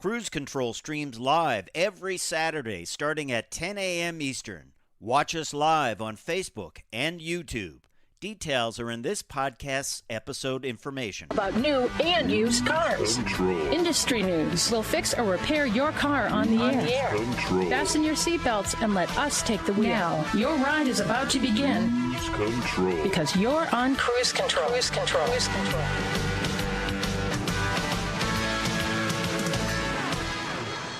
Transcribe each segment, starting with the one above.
Cruise Control streams live every Saturday starting at 10 a.m. Eastern. Watch us live on Facebook and YouTube. Details are in this podcast's episode information. About new and used cars. Control. Industry news. We'll fix or repair your car on the air. Control. Fasten your seatbelts and let us take the wheel. Now, your ride is about to begin Cruise Control. Because you're on Cruise Control. Cruise Control. Cruise Control.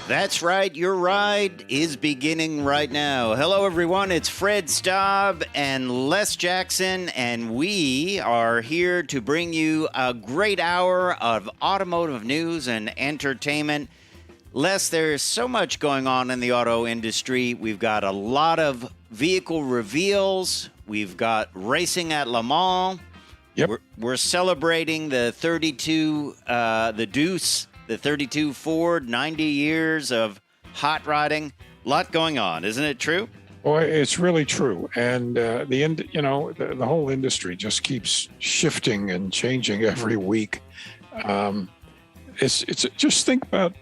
That's right, your ride is beginning right now. Hello, everyone. It's Fred Staab and Les Jackson, and we are here to bring you a great hour of automotive news and entertainment. Les, there's so much going on in the auto industry. We've got a lot of vehicle reveals. We've got racing at Le Mans. Yep. We're celebrating the 32, the Deuce. The 32 Ford, 90 years of hot rodding. A lot going on, isn't it true? Boy, it's really true. And the whole industry just keeps shifting and changing every week. It's just think about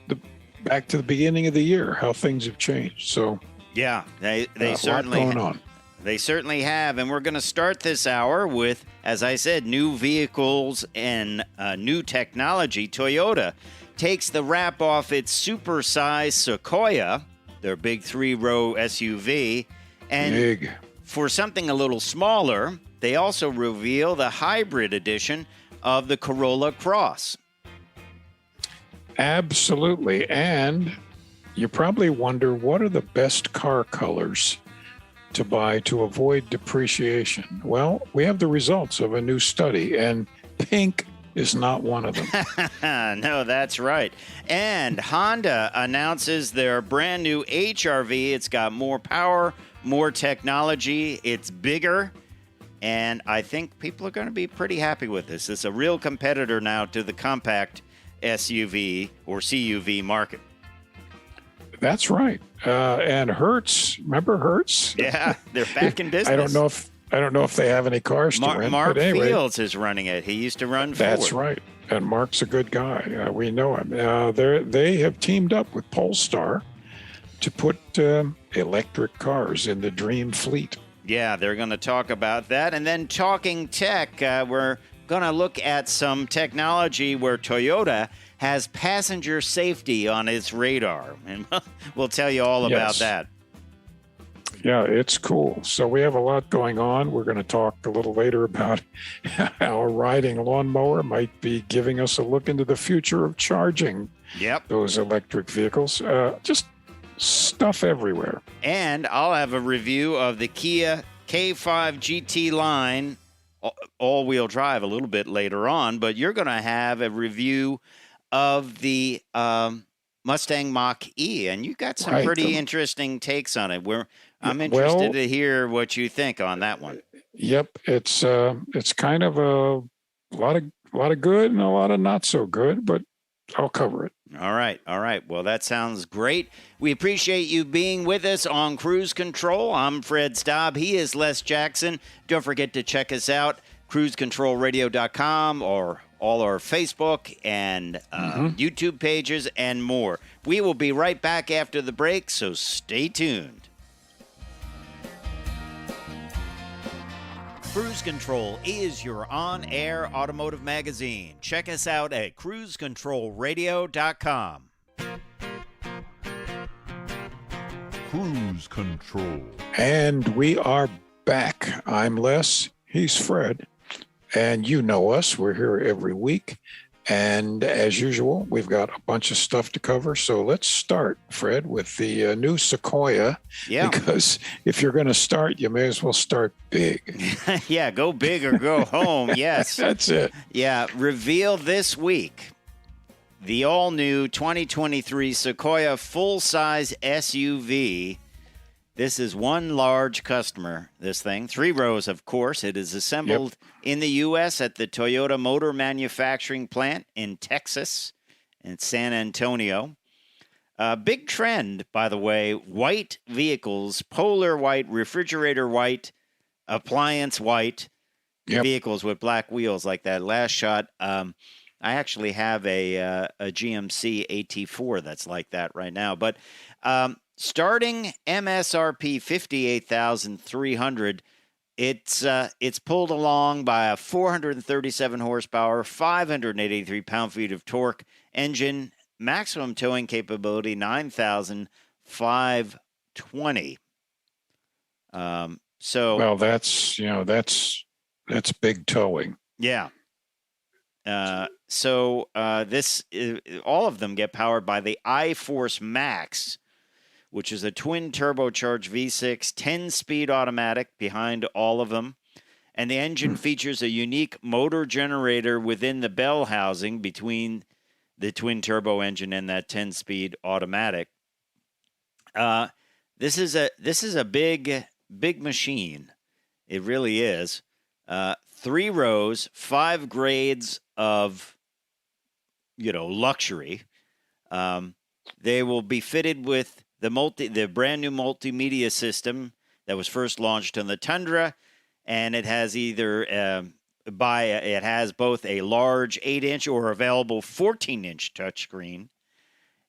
back to the beginning of the year, how things have changed. So yeah, they certainly a lot going on. They certainly have, and we're going to start this hour with, as I said, new vehicles and new technology. Toyota takes the wrap off its super-sized Sequoia, their big three-row SUV, and for something a little smaller, they also reveal the hybrid edition of the Corolla Cross. Absolutely, and you probably wonder, what are the best car colors to buy to avoid depreciation? Well, we have the results of a new study, and pink is not one of them. No, that's right. And Honda announces their brand new HR-V. It's got more power, more technology. It's bigger. And I think people are going to be pretty happy with this. It's a real competitor now to the compact SUV or CUV market. That's right. And Hertz, remember Hertz? Yeah, they're back in business. I don't know if they have any cars to rent. Mark but anyway, Fields is running it. He used to run Ford. That's right. And Mark's a good guy. We know him. They have teamed up with Polestar to put electric cars in the dream fleet. Yeah, they're going to talk about that. And then talking tech, we're going to look at some technology where Toyota has passenger safety on its radar. And we'll tell you all about that. Yeah, it's cool. So we have a lot going on. We're going to talk a little later about how a riding lawnmower might be giving us a look into the future of charging those electric vehicles. Just stuff everywhere. And I'll have a review of the Kia K5 GT line, all-wheel drive, a little bit later on. But you're going to have a review of the Mustang Mach E, and you got some pretty interesting takes on it. I'm interested to hear what you think on that one. Yep, it's kind of a lot of good and a lot of not so good, but I'll cover it. All right. Well, that sounds great. We appreciate you being with us on Cruise Control. I'm Fred Staab. He is Les Jackson. Don't forget to check us out, cruisecontrolradio.com, or all our Facebook and YouTube pages and more. We will be right back after the break, so stay tuned. Cruise Control is your on-air automotive magazine. Check us out at cruisecontrolradio.com. Cruise Control. And we are back. I'm Les. He's Fred. And you know us. We're here every week. And as usual, we've got a bunch of stuff to cover. So let's start, Fred, with the new Sequoia. Yeah. Because if you're going to start, you may as well start big. Yeah, go big or go home. Yes. That's it. Yeah, reveal this week the all-new 2023 Sequoia full-size SUV. This is one large customer, this thing. 3 rows, of course. It is assembled in the U.S. at the Toyota Motor Manufacturing Plant in Texas, in San Antonio. Big trend, by the way, white vehicles, polar white, refrigerator white, appliance white, vehicles with black wheels like that last shot. I actually have a GMC AT4 that's like that right now. But starting MSRP $58,300, it's pulled along by a 437 horsepower, 583 pound-feet of torque engine, maximum towing capability 9,520. Well, that's big towing. Yeah. This all of them get powered by the iForce Max, which is a twin turbocharged V6, 10-speed automatic behind all of them. And the engine features a unique motor generator within the bell housing between the twin turbo engine and that 10-speed automatic. This is a big machine. It really is. 3 rows, 5 grades of, luxury. They will be fitted with the brand new multimedia system that was first launched on the Tundra, and it has it has both a large 8-inch or available 14-inch touchscreen,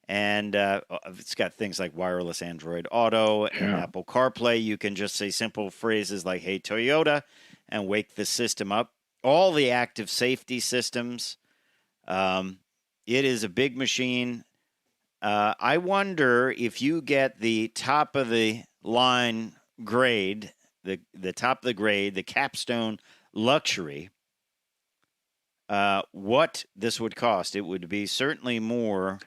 and it's got things like wireless Android Auto and Apple CarPlay. You can just say simple phrases like "Hey Toyota" and wake the system up. All the active safety systems. It is a big machine. I wonder if you get the top of the line grade, the top of the grade, the capstone luxury, what this would cost. It would be certainly more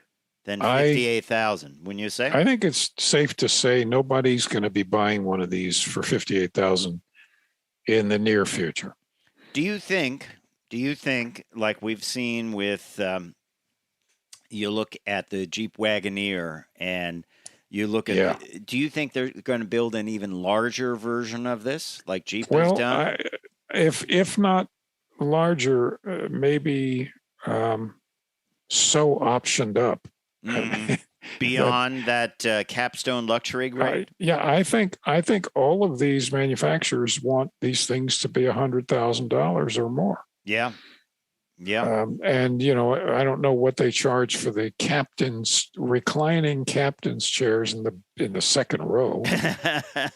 than $58,000, wouldn't you say? I think it's safe to say nobody's going to be buying one of these for $58,000 in the near future. Do you think, like we've seen with, you look at the Jeep Wagoneer and you look at, do you think they're going to build an even larger version of this, like Jeep has done? If not larger, maybe so optioned up. Beyond that capstone luxury grade? I think all of these manufacturers want these things to be $100,000 or more. Yeah. And I don't know what they charge for the reclining captain's chairs in the second row,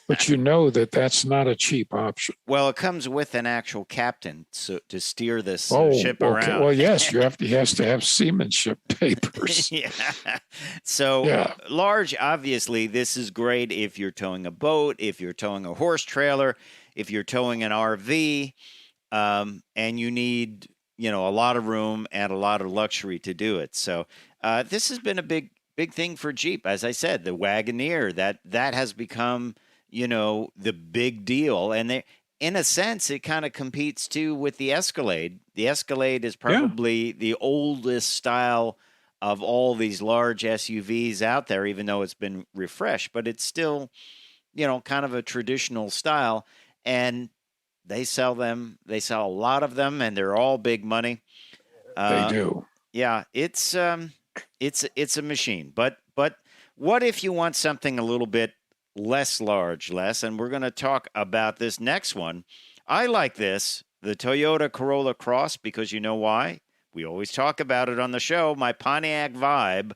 but that's not a cheap option. Well, it comes with an actual captain to steer this ship okay. around. Well, yes, he has to have seamanship papers. Yeah. So large, obviously, this is great if you're towing a boat, if you're towing a horse trailer, if you're towing an RV, and you need a lot of room and a lot of luxury to do it. So this has been a big thing for Jeep. As I said, the Wagoneer, that has become, the big deal. And in a sense, it kind of competes too with the Escalade. The Escalade is probably the oldest style of all these large SUVs out there, even though it's been refreshed, but it's still, kind of a traditional style. And they sell them. They sell a lot of them, and they're all big money. They do. Yeah, it's a machine. But what if you want something a little bit less large, Les? And we're going to talk about this next one. I like this, the Toyota Corolla Cross, because you know why? We always talk about it on the show. My Pontiac vibe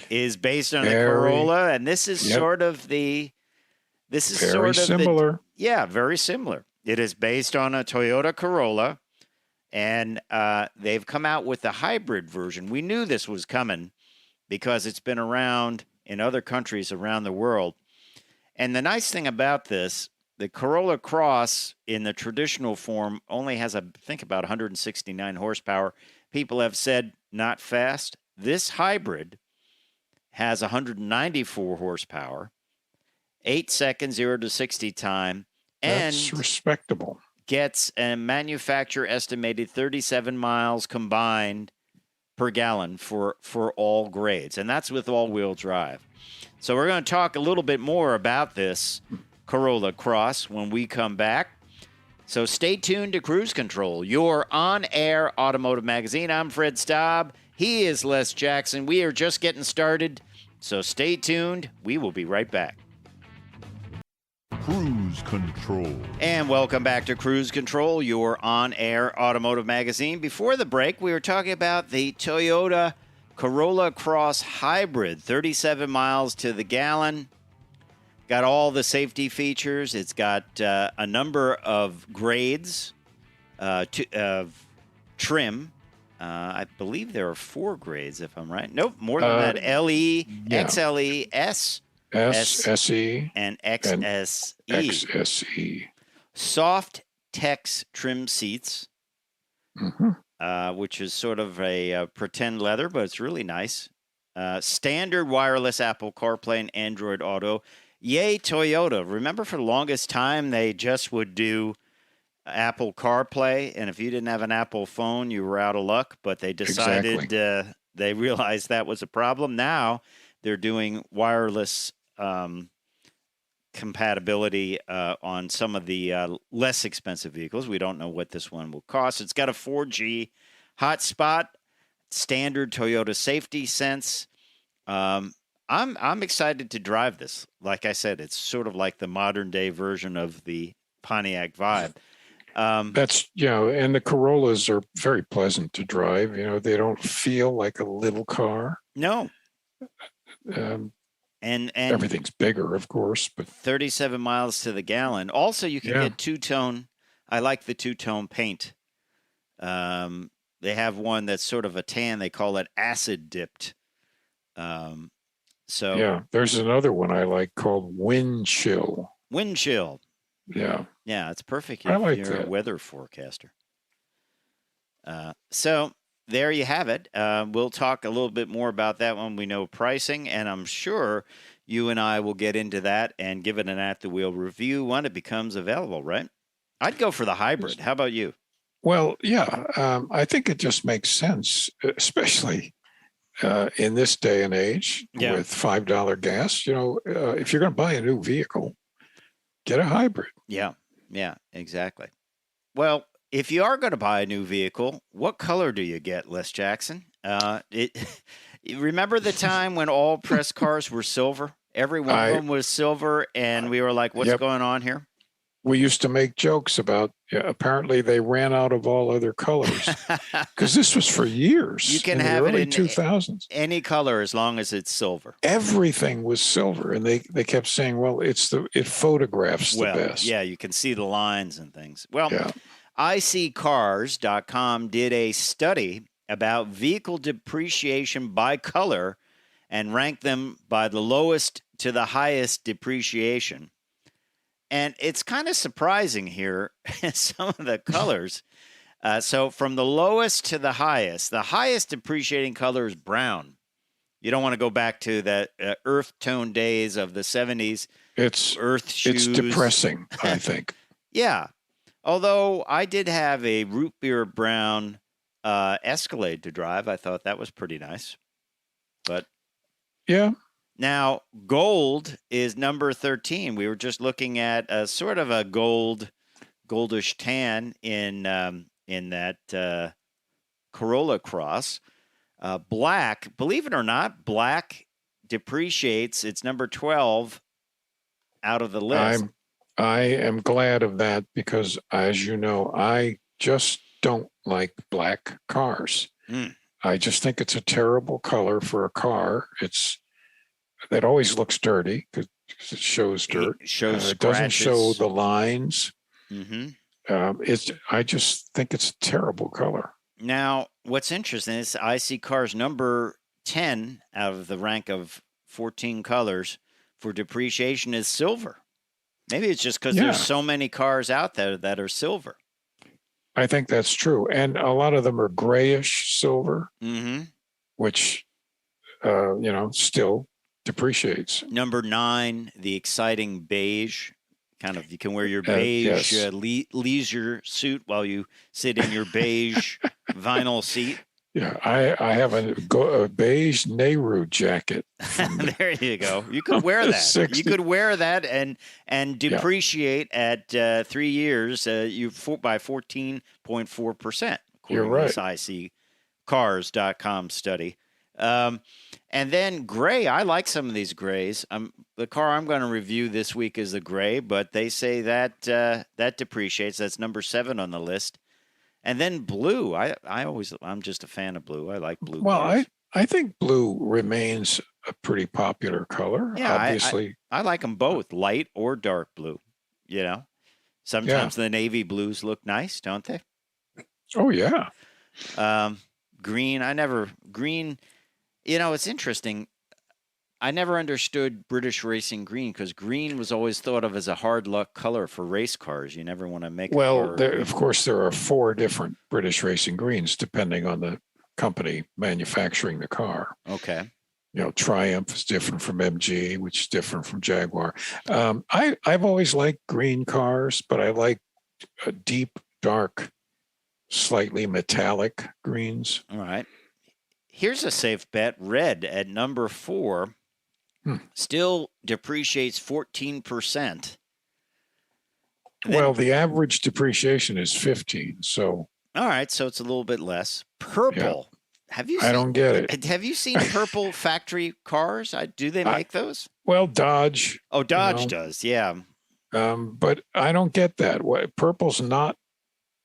is based on the Corolla, and this is sort of the. This is very similar. Very similar. It is based on a Toyota Corolla, and they've come out with the hybrid version. We knew this was coming because it's been around in other countries around the world. And the nice thing about this, the Corolla Cross in the traditional form only has, I think, about 169 horsepower. People have said not fast. This hybrid has 194 horsepower, 8-second 0 to 60 time. And that's respectable. Gets a manufacturer estimated 37 miles combined per gallon for all grades. And that's with all-wheel drive. So we're going to talk a little bit more about this Corolla Cross when we come back. So stay tuned to Cruise Control, your on-air automotive magazine. I'm Fred Staab. He is Les Jackson. We are just getting started. So stay tuned. We will be right back. Cruise Control. And welcome back to Cruise Control, your on-air automotive magazine. Before the break, we were talking about the Toyota Corolla Cross Hybrid, 37 miles to the gallon. Got all the safety features. It's got a number of grades of trim. I believe there are 4 grades, if I'm right. Nope, more than that. LE, yeah. XLE, S, SE, and XSE. XSE. Soft Tex trim seats, which is sort of a pretend leather, but it's really nice. Standard wireless Apple CarPlay and Android Auto. Yay, Toyota. Remember for the longest time, they just would do Apple CarPlay, and if you didn't have an Apple phone, you were out of luck, but they decided they realized that was a problem. Now they're doing wireless compatibility on some of the less expensive vehicles. We don't know what this one will cost. It's got a 4G hotspot, standard Toyota safety sense. I'm excited to drive this. Like I said, it's sort of like the modern day version of the Pontiac Vibe. That's, and the Corollas are very pleasant to drive. They don't feel like a little car. No. And everything's bigger, of course, but 37 miles to the gallon. Also, you can get two-tone. I like the two-tone paint. They have one that's sort of a tan. They call it acid dipped. There's another one I like called Wind Chill. Wind Chill. Yeah. Yeah, it's perfect I like if you're that. a weather forecaster. So there you have it. We'll talk a little bit more about that when we know pricing, and I'm sure you and I will get into that and give it an at-the-wheel review when it becomes available, right? I'd go for the hybrid. How about you? Well, I think it just makes sense, especially in this day and age with $5 gas. If you're going to buy a new vehicle, get a hybrid. Yeah, exactly. Well, if you are going to buy a new vehicle, what color do you get, Les Jackson? Remember the time when all press cars were silver? Every one of them was silver, and we were like, what's going on here? We used to make jokes about, apparently they ran out of all other colors because this was for years. You can in have the early it in 2000s. Any color as long as it's silver. Everything was silver, and they kept saying, well, it photographs the best. Yeah, you can see the lines and things. Well, iSeeCars.com did a study about vehicle depreciation by color and ranked them by the lowest to the highest depreciation. And it's kind of surprising here, some of the colors. So from the lowest to the highest depreciating color is brown. You don't want to go back to the earth tone days of the 70s. It's shoes. It's depressing, I think. Yeah. Although I did have a root beer brown Escalade to drive. I thought that was pretty nice. But yeah. Now, gold is number 13. We were just looking at a sort of a goldish tan in that Corolla Cross. Black, believe it or not, black depreciates. It's number 12 out of the list. I am glad of that because, as you know, I just don't like black cars. I just think it's a terrible color for a car. It always looks dirty because it shows dirt. It doesn't show the lines. I just think it's a terrible color. Now, what's interesting is I see cars number 10 out of the rank of 14 colors for depreciation is silver. Maybe it's just because there's so many cars out there that are silver. I think that's true. And a lot of them are grayish silver, which, still depreciates. Number 9, the exciting beige. Kind of, you can wear your beige leisure suit while you sit in your beige vinyl seat. Yeah, I have a beige Nehru jacket. There you go. You could wear that. 60. You could wear that and depreciate at 3 years by 14.4%. You're right. This iSeeCars.com study. And then gray. I like some of these grays. The car I'm going to review this week is the gray, but they say that that depreciates. That's number 7 on the list. And then blue. I'm just a fan of blue. I like blue. Well, cars. I think blue remains a pretty popular color. Yeah, obviously. I like them both, light or dark blue. You know, sometimes the navy blues look nice, don't they? Oh yeah. Green. Green. You know, it's interesting. I never understood British racing green because green was always thought of as a hard luck color for race cars. You never want to make. Well, of course, there are 4 different British racing greens depending on the company manufacturing the car. Okay. You know, Triumph is different from MG, which is different from Jaguar. I've always liked green cars, but I like deep, dark, slightly metallic greens. All right. Here's a safe bet. Red at number 4 still depreciates 14%. Well, the average depreciation is 15. So. All right. So it's a little bit less. Purple. Yeah. I don't get it. Have you seen purple factory cars? Do they make those? Well, Dodge. Oh, Dodge does. Yeah. But I don't get that. Purple's not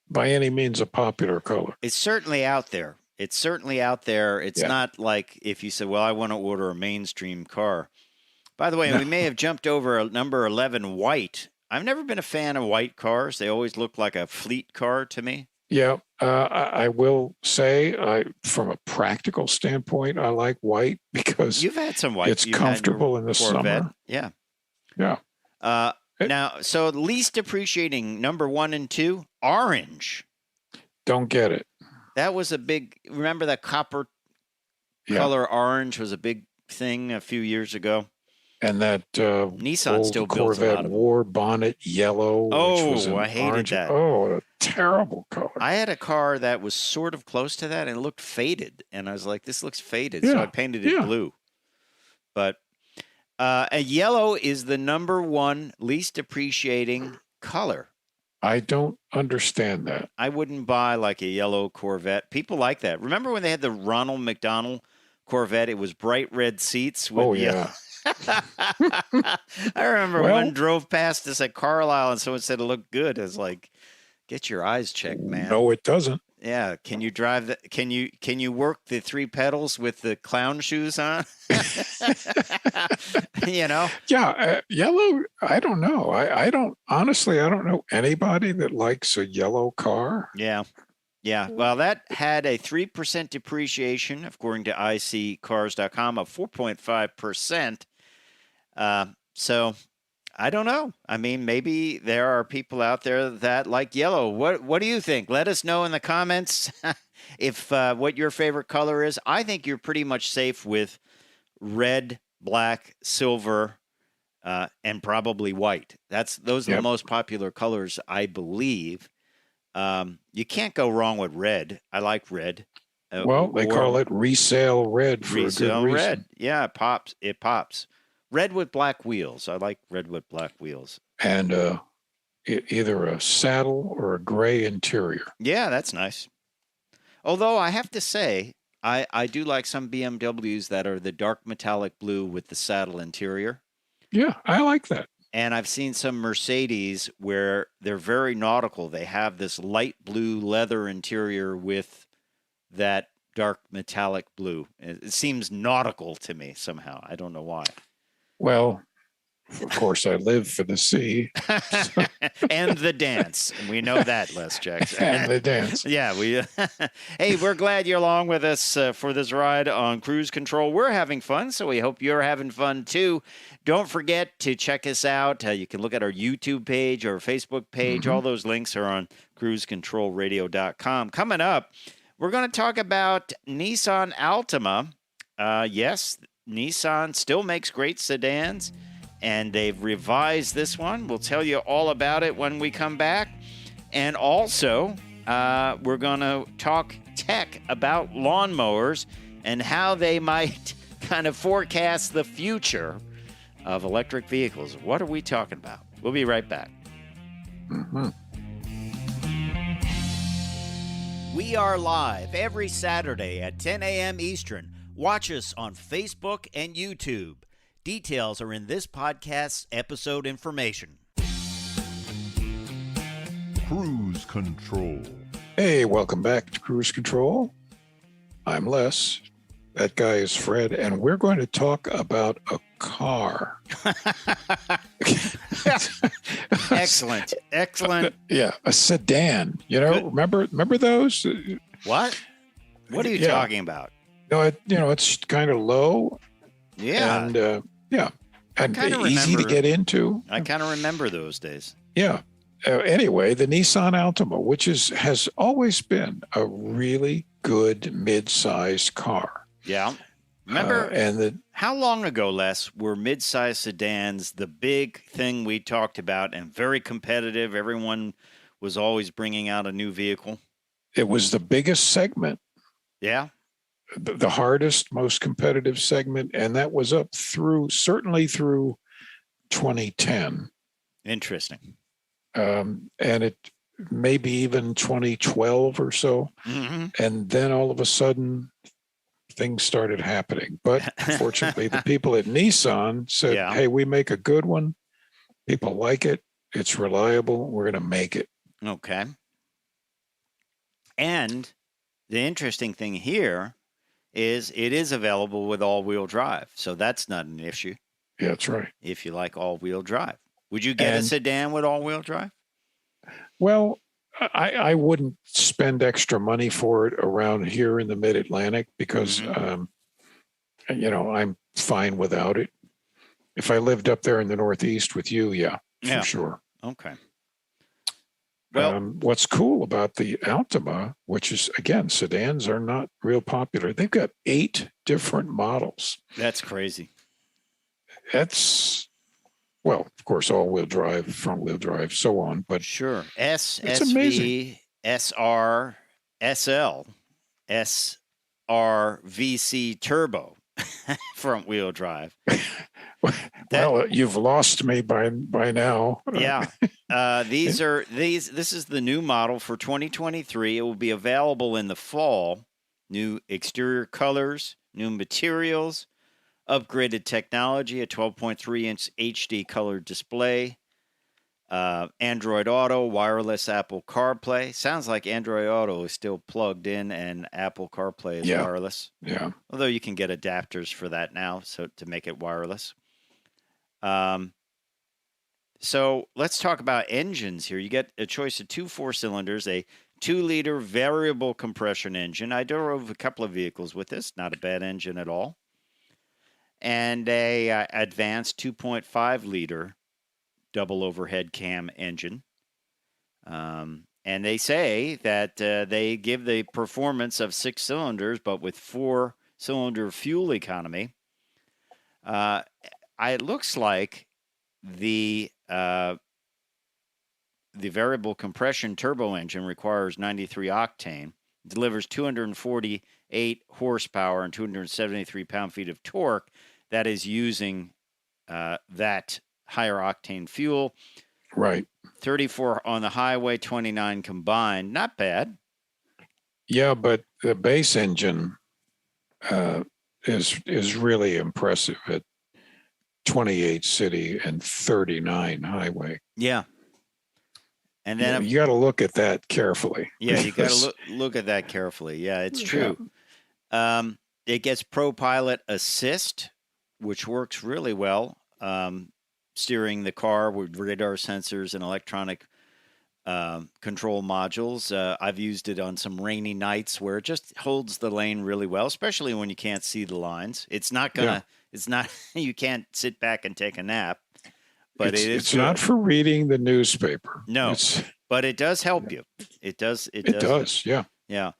by any means a popular color. It's certainly out there. It's not like if you said, well, I want to order a mainstream car. By the way, we may have jumped over number 11, white. I've never been a fan of white cars. They always look like a fleet car to me. Yeah, I will say, from a practical standpoint, I like white because you've had some white. It's comfortable in the Corvette. summer. Yeah. Yeah. Now, so least depreciating number 1 and 2, orange. Don't get it. That was a big. Remember that copper color orange was a big thing a few years ago. And that Nissan old still builds Corvette a lot of war bonnet yellow. Oh, which was I hated orange. that. Oh, a terrible color. I had a car that was sort of close to that, and it looked faded. And I was like, "This looks faded," so I painted it blue. But a yellow is the number 1 least depreciating color. I don't understand that. I wouldn't buy like a yellow Corvette. People like that. Remember when they had the Ronald McDonald Corvette? It was bright red seats. With yeah. I remember one drove past us at Carlisle and someone said it looked good. I was like, get your eyes checked, man. No, it doesn't. Yeah. Can you drive that? Can you work the 3 pedals with the clown shoes on? You know? Yeah. Yellow. I don't know. I don't know anybody that likes a yellow car. Yeah. Yeah. Well, that had a 3% depreciation, according to iCcars.com, of 4.5%. So I don't know. I mean, maybe there are people out there that like yellow. What do you think? Let us know in the comments if what your favorite color is. I think you're pretty much safe with red, black, silver, and probably white. Those are the most popular colors, I believe. You can't go wrong with red. I like red. Well, they call it resale red for resale a good reason. Red. Yeah, it pops. It pops. Red with black wheels. I like red with black wheels. And either a saddle or a gray interior. Yeah, that's nice. Although I have to say, I do like some BMWs that are the dark metallic blue with the saddle interior. Yeah, I like that. And I've seen some Mercedes where they're very nautical. They have this light blue leather interior with that dark metallic blue. It seems nautical to me somehow. I don't know why. Well, of course, I live for the sea. And the dance. And we know that, Les Jackson. And the dance. Yeah. Hey, we're glad you're along with us for this ride on Cruise Control. We're having fun, so we hope you're having fun, too. Don't forget to check us out. You can look at our YouTube page or Facebook page. Mm-hmm. All those links are on cruisecontrolradio.com. Coming up, we're going to talk about Nissan Altima. Yes, Nissan still makes great sedans, and they've revised this one. We'll tell you all about it when we come back. And also, we're going to talk tech about lawnmowers and how they might kind of forecast the future of electric vehicles. What are we talking about? We'll be right back. Mm-hmm. We are live every Saturday at 10 a.m. Eastern, Watch us on Facebook and YouTube. Details are in this podcast's episode information. Cruise control. Hey, welcome back to Cruise Control. I'm Les. That guy is Fred, and we're going to talk about a car. Excellent. Yeah, a sedan. You know, Good. remember those? What? What are you Yeah. talking about? No, it's kind of low. Yeah, And and kinda easy to remember- get into. I kind of remember those days. Yeah. Anyway, the Nissan Altima, which has always been a really good mid-sized car. Yeah. Remember And how long ago, Les, were mid-size sedans the big thing we talked about and very competitive? Everyone was always bringing out a new vehicle. it was the biggest segment, Yeah. the hardest, most competitive segment, and that was up certainly through 2010, Interesting. and it maybe even 2012 or so, Mm-hmm. and then all of a sudden things started happening. But fortunately, the people at Nissan said, Yeah. "Hey, we make a good one. People like it. It's reliable. We're going to make it." Okay. And the interesting thing here is it is available with all-wheel drive. So that's not an issue Yeah, that's right. if you like all-wheel drive. Would you get a And- sedan with all-wheel drive? Well, I wouldn't spend extra money for it around here in the Mid-Atlantic because, Mm-hmm. I'm fine without it. If I lived up there in the Northeast with you, yeah, Yeah. for sure. Okay. Well, What's cool about the Altima, which is, again, sedans are not real popular. They've got 8 different models. that's crazy. That's, well, of course, all-wheel drive, front-wheel drive, so on. But Sure. S, It's SV, amazing. SR, SL, SRVC turbo, front wheel drive. well, you've lost me by now. Yeah. This is the new model for 2023. It will be available in the fall. New exterior colors, new materials, upgraded technology, a 12.3-inch HD color display, Android Auto, wireless Apple CarPlay. Sounds like Android Auto is still plugged in and Apple CarPlay is Yeah. wireless. Yeah. Although you can get adapters for that now, so to make it wireless. So let's talk about engines here. You get a choice of 2 4-cylinders, a 2-liter variable compression engine. I drove a couple of vehicles with this, not a bad engine at all. And a advanced 2.5-liter double overhead cam engine. And they say that they give the performance of 6 cylinders, but with 4-cylinder fuel economy. It looks like the variable compression turbo engine requires 93 octane, delivers 248 horsepower and 273 pound-feet of torque. That is using that higher octane fuel. Right. 34 on the highway, 29 combined. Not bad. Yeah, but the base engine is really impressive at 28 city and 39 highway. Yeah. And then You got to look at that carefully. yeah, you got because- to look at that carefully. Yeah, it's true. It gets ProPilot Assist, which works really well, steering the car with radar sensors and electronic control modules. I've used it on some rainy nights where it just holds the lane really well, especially when you can't see the lines. It's not gonna. It's not. You can't sit back and take a nap. But it's good. not for reading the newspaper. No. It's, But it does help you. It does. it does. Yeah. Yeah.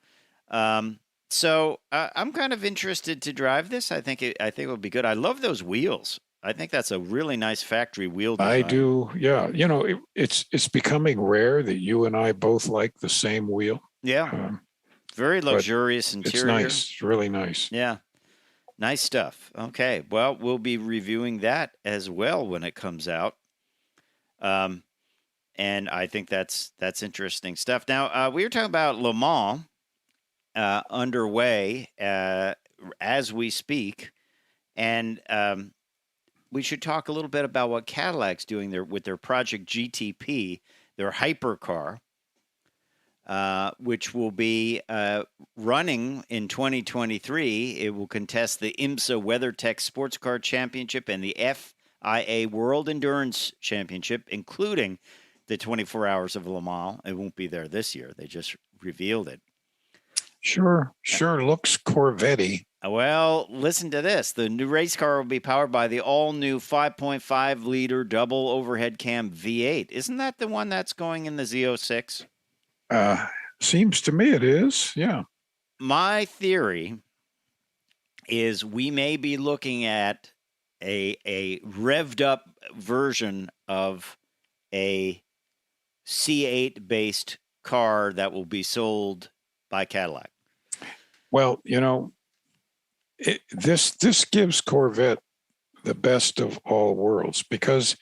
So I'm kind of interested to drive this. I think it will be good. I love those wheels. I think that's a really nice factory wheel design. I do. Yeah. You know, it's becoming rare that you and I both like the same wheel. Yeah. Very luxurious It's interior. nice. It's really nice. Yeah. Nice stuff. Okay. Well, we'll be reviewing that as well when it comes out. And I think that's interesting stuff. Now, we were talking about Le Mans underway as we speak. And we should talk a little bit about what Cadillac's doing there with their Project GTP, their hypercar, which will be running in 2023. It will contest the IMSA WeatherTech Sports Car Championship and the FIA World Endurance Championship, including the 24 Hours of Le Mans. It won't be there this year. They just revealed it. Sure looks Corvette-y. Well, listen to this. The new race car will be powered by the all-new 5.5-liter double overhead cam V8. Isn't that the one that's going in the Z06? Seems to me it is, yeah. My theory is we may be looking at a revved-up version of a C8-based car that will be sold by Cadillac. Well, this gives Corvette the best of all worlds, because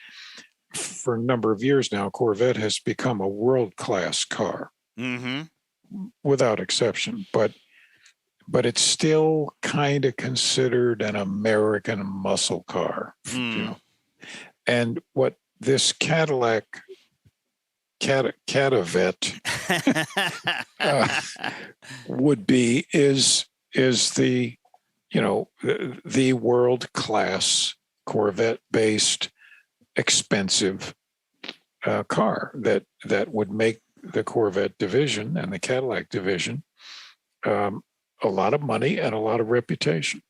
for a number of years now, Corvette has become a world-class car, without exception. But it's still kind of considered an American muscle car, And what this Cadillac Cadivet would be is the the world-class Corvette-based expensive car that would make the Corvette division and the Cadillac division a lot of money and a lot of reputation.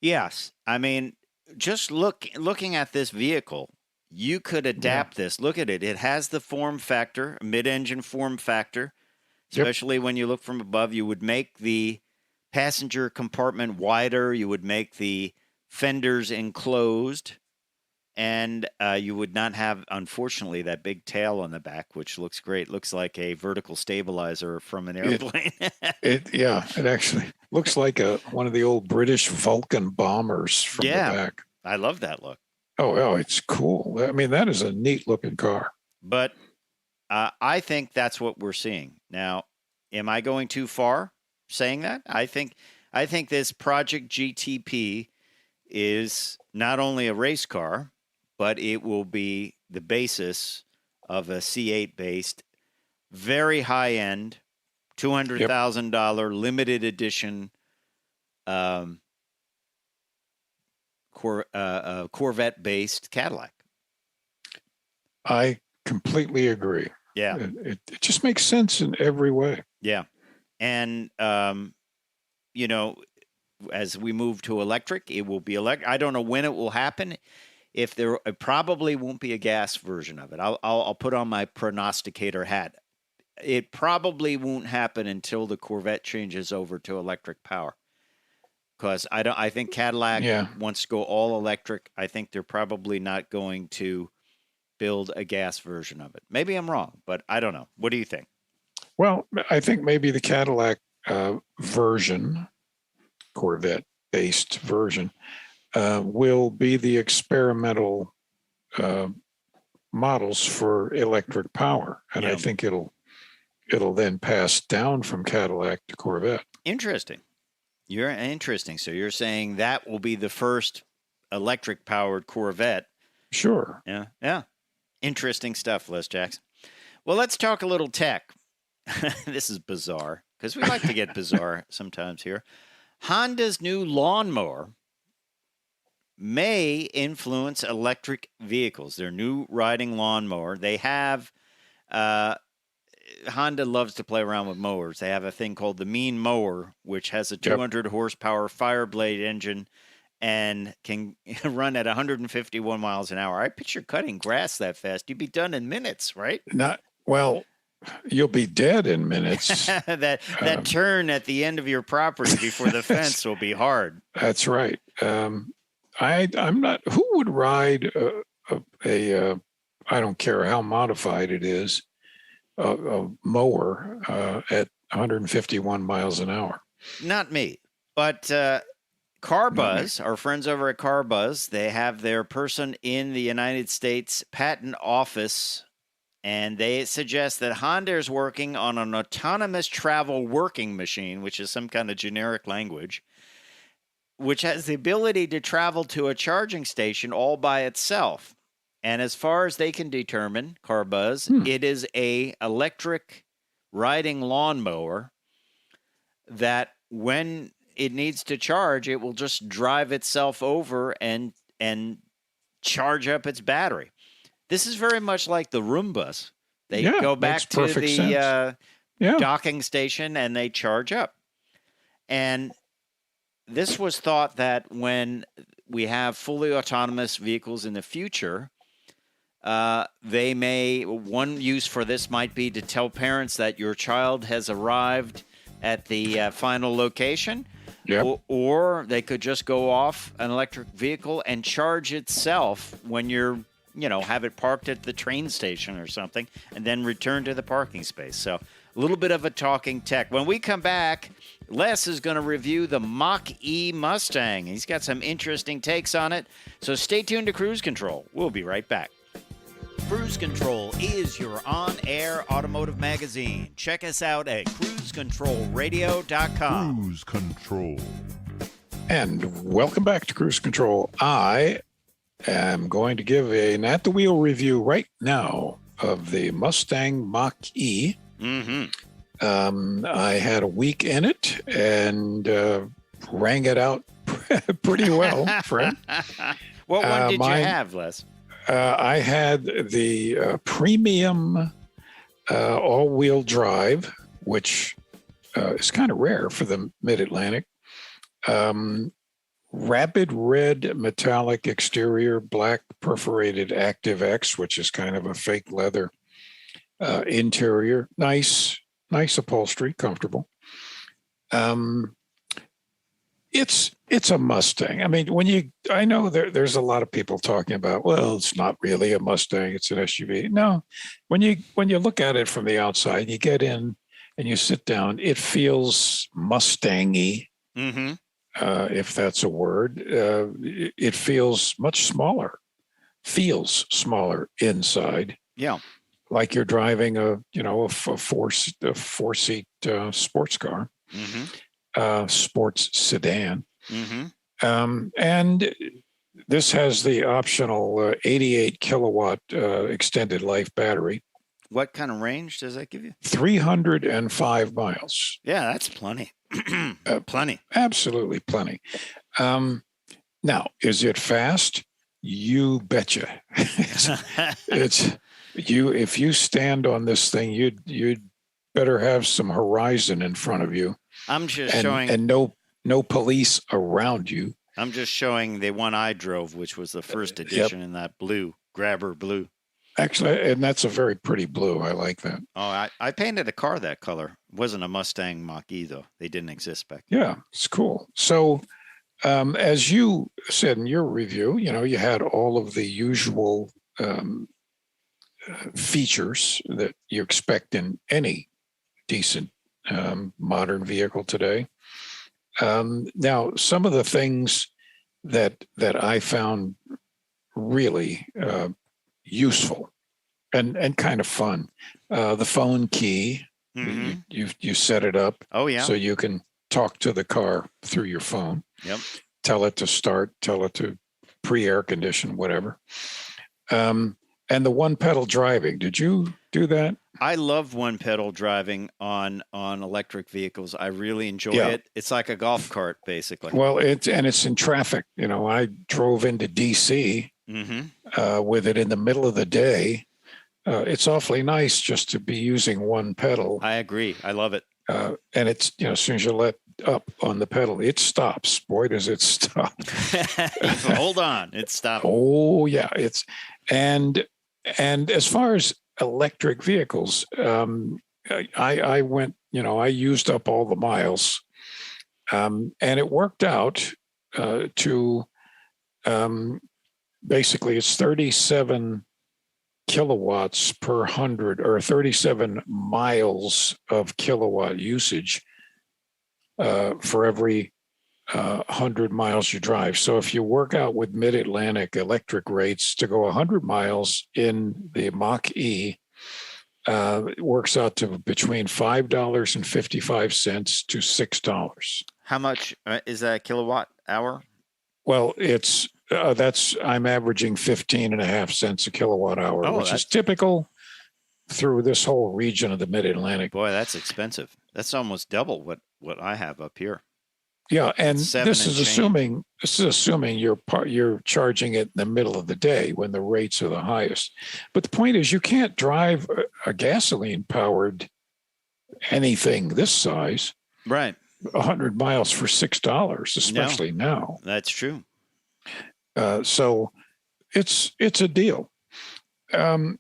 Yes. I mean, just looking at this vehicle, you could adapt this. Look at it. It has the form factor, mid-engine form factor, especially when you look from above. You would make the passenger compartment wider. You would make the fenders enclosed. And you would not have, unfortunately, that big tail on the back, which looks great. Looks like a vertical stabilizer from an airplane. It actually looks like one of the old British Vulcan bombers from the back. I love that look. Oh, it's cool. I mean, that is a neat looking car. But I think that's what we're seeing. Now, am I going too far saying that? I think this Project GTP is not only a race car, but it will be the basis of a C8-based, very high-end, $200,000 limited edition Corvette-based Cadillac. I completely agree. Yeah. It just makes sense in every way. Yeah. And, as we move to electric, it will be electric. I don't know when it will happen. It probably won't be a gas version of it. I'll put on my prognosticator hat. It probably won't happen until the Corvette changes over to electric power. Because I think Cadillac wants to go all electric. I think they're probably not going to build a gas version of it. Maybe I'm wrong, but I don't know. What do you think? Well, I think maybe the Cadillac version, Corvette-based version, will be the experimental models for electric power, and I think it'll then pass down from Cadillac to Corvette. Interesting. You're interesting. So you're saying that will be the first electric-powered Corvette. Sure. Yeah. Interesting stuff, Les Jackson. Well, let's talk a little tech. This is bizarre, because we like to get bizarre sometimes here. Honda's new lawnmower may influence electric vehicles. Their new riding lawnmower. They have Honda loves to play around with mowers. They have a thing called the Mean Mower, which has a 200 horsepower Fireblade engine and can run at 151 miles an hour. I picture cutting grass that fast. You'd be done in minutes, right? You'll be dead in minutes. that turn at the end of your property before the fence will be hard. That's right. I'm not. Who would ride a I don't care how modified it is, a mower at 151 miles an hour? Not me, but Car Buzz, our friends over at Car Buzz, they have their person in the United States Patent Office. And they suggest that Honda is working on an autonomous travel working machine, which is some kind of generic language. which has the ability to travel to a charging station all by itself. And as far as they can determine, Car Buzz, it is a electric riding lawnmower that when it needs to charge, it will just drive itself over and charge up its battery. This is very much like the Roombas. They go back to the docking station and they charge up. And this was thought that when we have fully autonomous vehicles in the future, one use for this might be to tell parents that your child has arrived at the final location. Yep. Or they could just go off an electric vehicle and charge itself when you're, have it parked at the train station or something, and then return to the parking space. So a little bit of a talking tech. When we come back, Les is going to review the Mach E Mustang. He's got some interesting takes on it. So stay tuned to Cruise Control. We'll be right back. Cruise Control is your on-air automotive magazine. Check us out at cruisecontrolradio.com. Cruise Control. And welcome back to Cruise Control. I am going to give an at-the-wheel review right now of the Mustang Mach E. I had a week in it and rang it out pretty well, Fred. What one did you have, Les? I had the premium all-wheel drive, which is kind of rare for the Mid-Atlantic. Rapid red metallic exterior, black perforated Active X, which is kind of a fake leather interior. Nice upholstery, comfortable. It's a Mustang. I mean, I know there's a lot of people talking about, well, it's not really a Mustang, it's an SUV. No, when you look at it from the outside, you get in and you sit down, it feels Mustang-y, if that's a word. It feels much smaller, inside. Yeah, like you're driving a four-seat sports car. Sports sedan. And this has the optional 88 kilowatt extended life battery. What kind of range does that give you? 305 miles. Yeah, that's plenty. Plenty. Absolutely plenty. Now, is it fast? You betcha. It's if you stand on this thing, you'd better have some horizon in front of you. I'm just showing, and no police around you. I'm just showing the one I drove, which was the first edition in that blue, grabber blue. Actually, and that's a very pretty blue. I like that. Oh, I painted a car that color. It wasn't a Mustang Mach E, though. They didn't exist back then. Yeah, it's cool. So, as you said in your review, you had all of the usual features that you expect in any decent modern vehicle today. Now, some of the things that I found really useful and kind of fun, the phone key, you set it up. Oh yeah, so you can talk to the car through your phone. Yep. Tell it to start, tell it to pre-air condition, whatever. And the one pedal driving, did you do that? I love one pedal driving on electric vehicles. I really enjoy it. It's like a golf cart, basically. Well, it's in traffic. I drove into DC with it in the middle of the day. It's awfully nice just to be using one pedal. I agree. I love it. And it's, as soon as you let up on the pedal, it stops. Boy, does it stop. Hold on. It stopped. Oh, yeah. And as far as electric vehicles, I went, I used up all the miles, and it worked out to basically it's 37 kilowatts per 100 or 37 miles of kilowatt usage for every 100 miles you drive. So if you work out with Mid-Atlantic electric rates to go 100 miles in the Mach E, it works out to between $5.55 to $6. How much is that a kilowatt hour? Well, I'm averaging 15.5 cents a kilowatt hour, which is typical through this whole region of the Mid-Atlantic. Boy, that's expensive. That's almost double what I have up here. Yeah, and this is assuming you're charging it in the middle of the day when the rates are the highest. But the point is, you can't drive a gasoline powered anything this size, right? 100 miles for $6, especially now. That's true. So it's a deal, and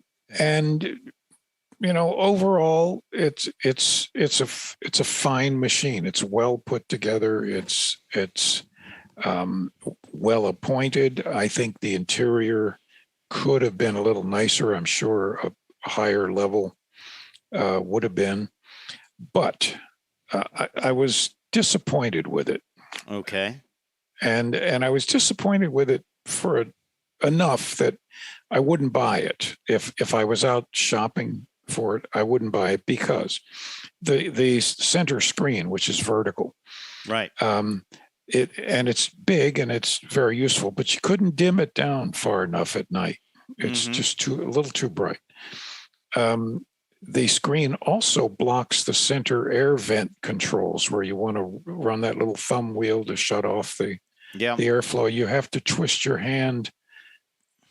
overall, it's a fine machine. It's well put together. It's well appointed. I think the interior could have been a little nicer. I'm sure a higher level would have been, but I was disappointed with it. Okay. And I was disappointed with it for enough that I wouldn't buy it. If I was out shopping for it, I wouldn't buy it because the center screen, which is vertical, right? It's big and it's very useful, but you couldn't dim it down far enough at night. It's just a little too bright. The screen also blocks the center air vent controls where you want to run that little thumb wheel to shut off the airflow. You have to twist your hand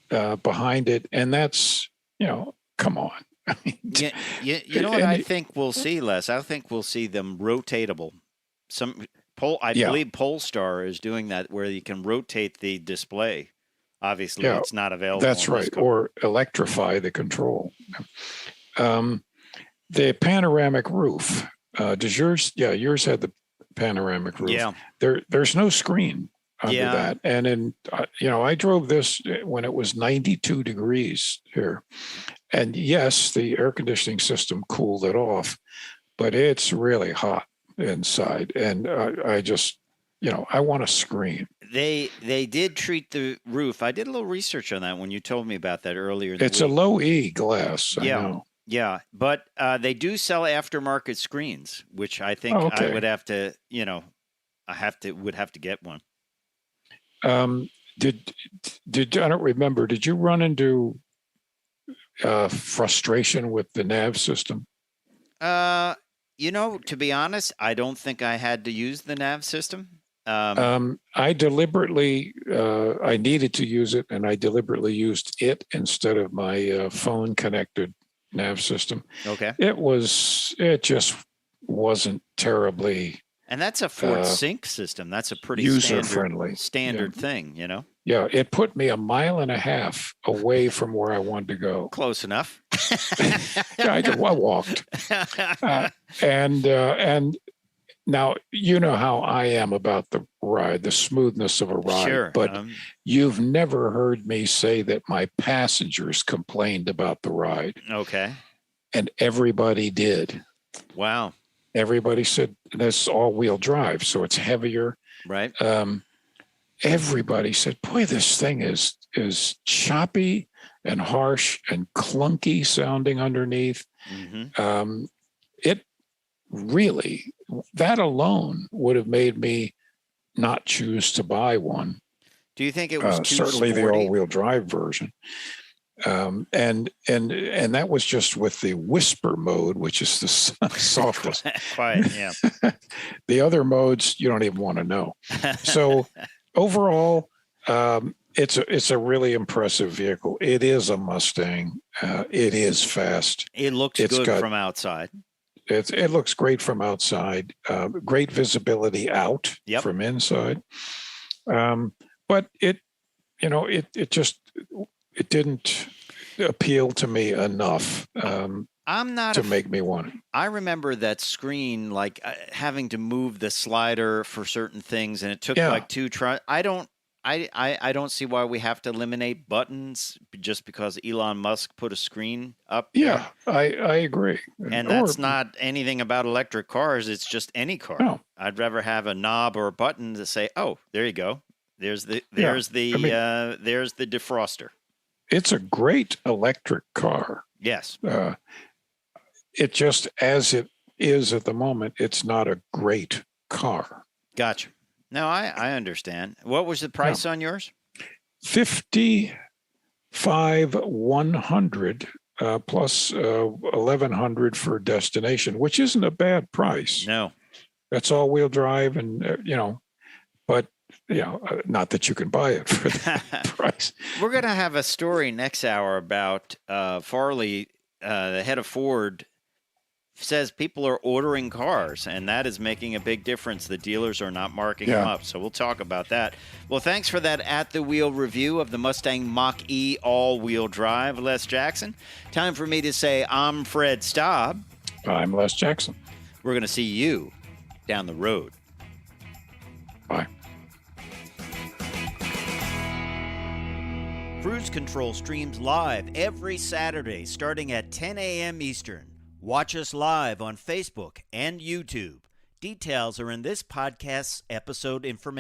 behind it. And that's, come on. I mean, you know what I think we'll see, Les? I think we'll see them rotatable. I believe Polestar is doing that where you can rotate the display. Obviously, it's not available. That's right. Or electrify the control. The panoramic roof. Does yours? Yeah, yours had the panoramic roof. Yeah. There's no screen under that. And I drove this when it was 92 degrees here. And yes, the air conditioning system cooled it off, but it's really hot inside. And I just, I want a screen. They did treat the roof. I did a little research on that when you told me about that earlier. It's a low E glass. I know. Yeah, but they do sell aftermarket screens, which I think I would have to, would have to get one. Did I don't remember? Did you run into frustration with the nav system? To be honest, I don't think I had to use the nav system. I deliberately, I needed to use it, and I deliberately used it instead of my phone connected nav system. Okay. It just wasn't terribly. And that's a Ford Sync system. That's a pretty user-friendly standard thing, Yeah, it put me 1.5 miles away from where I wanted to go. Close enough. I walked. And now, you know how I am about the ride, the smoothness of a ride. Sure. But you've never heard me say that my passengers complained about the ride. Okay. And everybody did. Wow. Everybody said that's all-wheel drive, so it's heavier. Right. Everybody said, boy, this thing is choppy and harsh and clunky sounding underneath. Mm-hmm. It really, that alone would have made me not choose to buy one. Do you think it was too certainly sporty? The all-wheel drive version? And that was just with the whisper mode, which is the softest. Quiet, yeah. The other modes you don't even want to know. So overall, it's a really impressive vehicle. It is a Mustang. It is fast. It looks good from outside. It looks great from outside. Great visibility out from inside. But it didn't appeal to me enough to make me want it. I remember that screen, like having to move the slider for certain things, and it took like 2 tries. I don't see why we have to eliminate buttons just because Elon Musk put a screen up. Yeah, I agree. And that's not anything about electric cars. It's just any car. No. I'd rather have a knob or a button to say, "Oh, there you go. There's the defroster." It's a great electric car. Yes. It just, as it is at the moment, it's not a great car. Gotcha. No, I understand. What was the price on yours? 55,100 plus 1,100 for destination, which isn't a bad price. No. That's all-wheel drive, and but not that you can buy it for that price. We're going to have a story next hour about Farley, the head of Ford, says people are ordering cars, and that is making a big difference. The dealers are not marking them up, so we'll talk about that. Well, thanks for that at-the-wheel review of the Mustang Mach E all-wheel drive, Les Jackson. Time for me to say I'm Fred Staab. I'm Les Jackson. We're going to see you down the road. Bye. Cruise Control streams live every Saturday starting at 10 a.m. Eastern. Watch us live on Facebook and YouTube. Details are in this podcast's episode information.